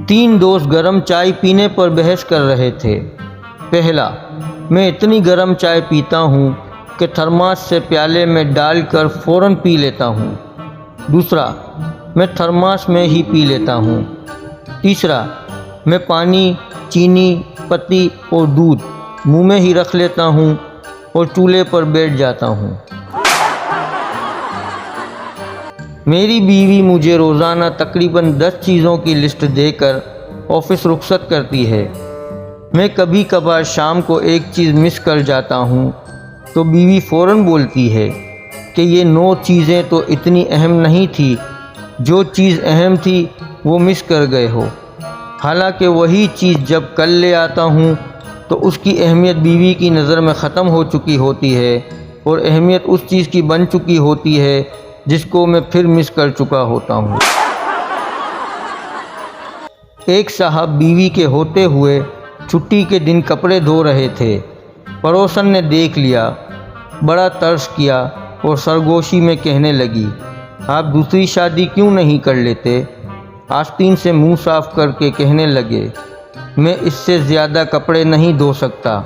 تین دوست گرم چائے پینے پر بحث کر رہے تھے۔ پہلا، میں اتنی گرم چائے پیتا ہوں کہ تھرماس سے پیالے میں ڈال کر فوراً پی لیتا ہوں۔ دوسرا، میں تھرماس میں ہی پی لیتا ہوں۔ تیسرا، میں پانی، چینی، پتی اور دودھ منہ میں ہی رکھ لیتا ہوں اور چولہے پر بیٹھ جاتا ہوں۔ میری بیوی مجھے روزانہ تقریباً 10 چیزوں کی لسٹ دے کر آفس رخصت کرتی ہے۔ میں کبھی کبھار شام کو ایک چیز مس کر جاتا ہوں تو بیوی فوراً بولتی ہے کہ یہ 9 چیزیں تو اتنی اہم نہیں تھی، جو چیز اہم تھی وہ مس کر گئے ہو۔ حالانکہ وہی چیز جب کل لے آتا ہوں تو اس کی اہمیت بیوی کی نظر میں ختم ہو چکی ہوتی ہے اور اہمیت اس چیز کی بن چکی ہوتی ہے جس کو میں پھر مس کر چکا ہوتا ہوں۔ ایک صاحب بیوی کے ہوتے ہوئے چھٹی کے دن کپڑے دھو رہے تھے۔ پڑوسن نے دیکھ لیا، بڑا ترس کیا اور سرگوشی میں کہنے لگی، آپ دوسری شادی کیوں نہیں کر لیتے؟ آستین سے منہ صاف کر کے کہنے لگے، میں اس سے زیادہ کپڑے نہیں دھو سکتا۔